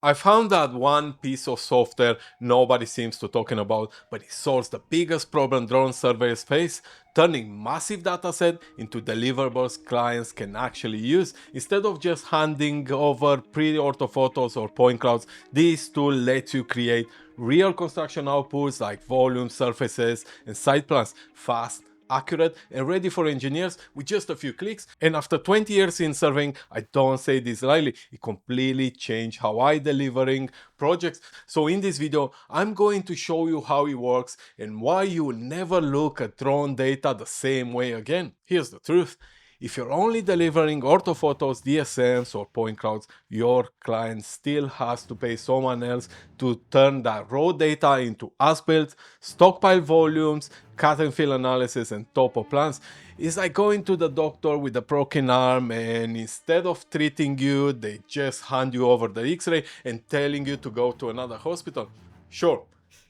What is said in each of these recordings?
I found that one piece of software nobody seems to talking about, but it solves the biggest problem drone surveyors face, turning massive dataset into deliverables clients can actually use. Instead of just handing over pretty orthophotos or point clouds, this tool lets you create real construction outputs like volume, surfaces, and site plans fast, accurate, and ready for engineers with just a few clicks. And after 20 years in surveying, I don't say this lightly, it completely changed how I delivering projects. So in this video, I'm going to show you how it works and why you will never look at drone data the same way again. Here's the truth. If you're only delivering orthophotos, DSMs, or point clouds, your client still has to pay someone else to turn that raw data into as-built, stockpile volumes, cut and fill analysis, and topo plans. It's like going to the doctor with a broken arm, and instead of treating you, they just hand you over the X-ray and telling you to go to another hospital. Sure,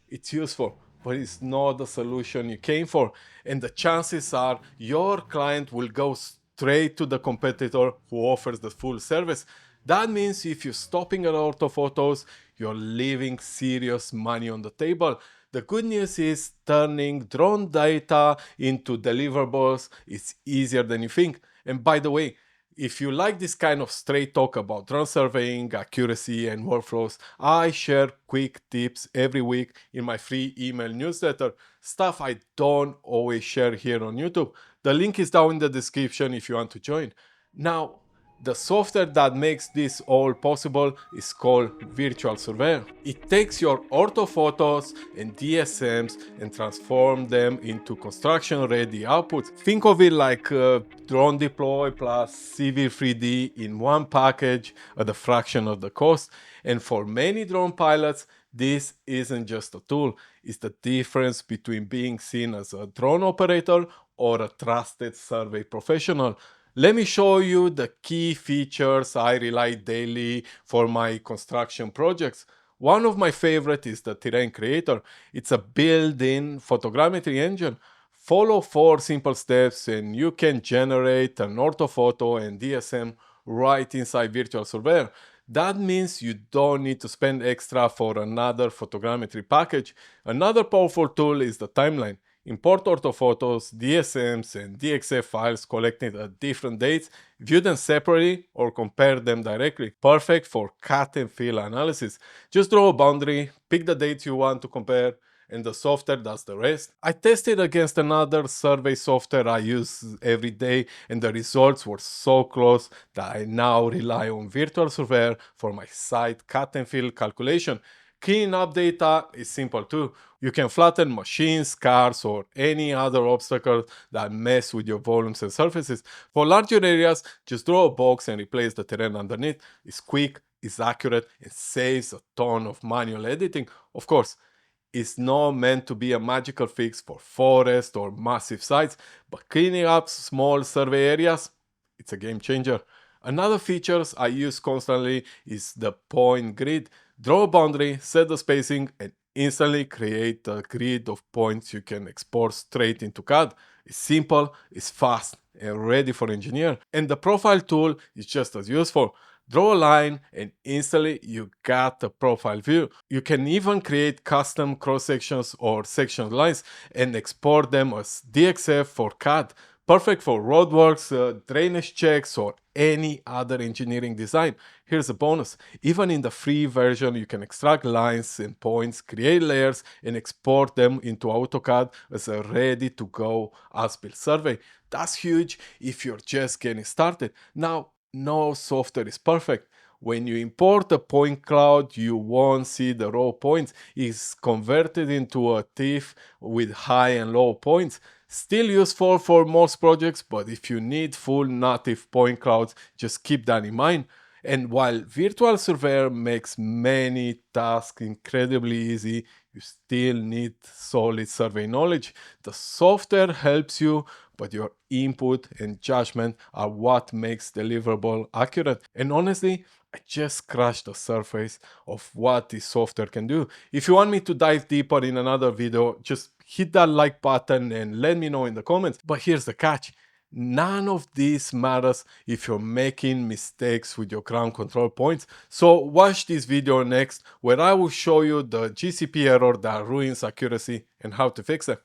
it's useful, but it's not the solution you came for. And the chances are your client will go straight to the competitor who offers the full service. That means if you're stopping at orthophotos, you're leaving serious money on the table. The good news is turning drone data into deliverables is easier than you think. And by the way, if you like this kind of straight talk about drone surveying, accuracy, and workflows, I share quick tips every week in my free email newsletter, stuff I don't always share here on YouTube. The link is down in the description if you want to join. Now, the software that makes this all possible is called Virtual Surveyor. It takes your orthophotos and DSMs and transforms them into construction-ready outputs. Think of it like drone deploy plus civil 3D in one package at a fraction of the cost. And for many drone pilots, this isn't just a tool, it's the difference between being seen as a drone operator or a trusted survey professional. Let me show you the key features I rely daily for my construction projects. One of my favorite is the Terrain Creator. It's a built-in photogrammetry engine. Follow 4 simple steps and you can generate an orthophoto and DSM right inside Virtual Surveyor. That means you don't need to spend extra for another photogrammetry package. Another powerful tool is the timeline. Import orthophotos, DSMs, and DXF files collected at different dates, view them separately or compare them directly. Perfect for cut and fill analysis. Just draw a boundary, pick the dates you want to compare, and the software does the rest. I tested against another survey software I use every day, and the results were so close that I now rely on Virtual Surveyor for my site cut and fill calculation. Cleaning up data is simple too. You can flatten machines, cars, or any other obstacles that mess with your volumes and surfaces. For larger areas, just draw a box and replace the terrain underneath. It's quick, it's accurate, and saves a ton of manual editing. Of course, it's not meant to be a magical fix for forest or massive sites, but cleaning up small survey areas, it's a game changer. Another features I use constantly is the point grid. Draw a boundary, set the spacing, and instantly create a grid of points you can export straight into CAD. It's simple, it's fast, and ready for engineer. And the profile tool is just as useful. Draw a line and instantly you got a profile view. You can even create custom cross sections or section lines and export them as DXF for CAD. Perfect for roadworks, drainage checks, or any other engineering design. Here's a bonus. Even in the free version, you can extract lines and points, create layers, and export them into AutoCAD as a ready-to-go as-built survey. That's huge if you're just getting started. Now, no software is perfect. When you import a point cloud, you won't see the raw points. It's converted into a TIFF with high and low points. Still useful for most projects, but if you need full native point clouds, just keep that in mind. And while Virtual Surveyor makes many tasks incredibly easy, you still need solid survey knowledge. The software helps you, but your input and judgment are what makes deliverable accurate. And honestly, I just scratched the surface of what this software can do. If you want me to dive deeper in another video, just hit that like button and let me know in the comments. But here's the catch. None of this matters if you're making mistakes with your ground control points. So watch this video next, where I will show you the GCP error that ruins accuracy and how to fix it.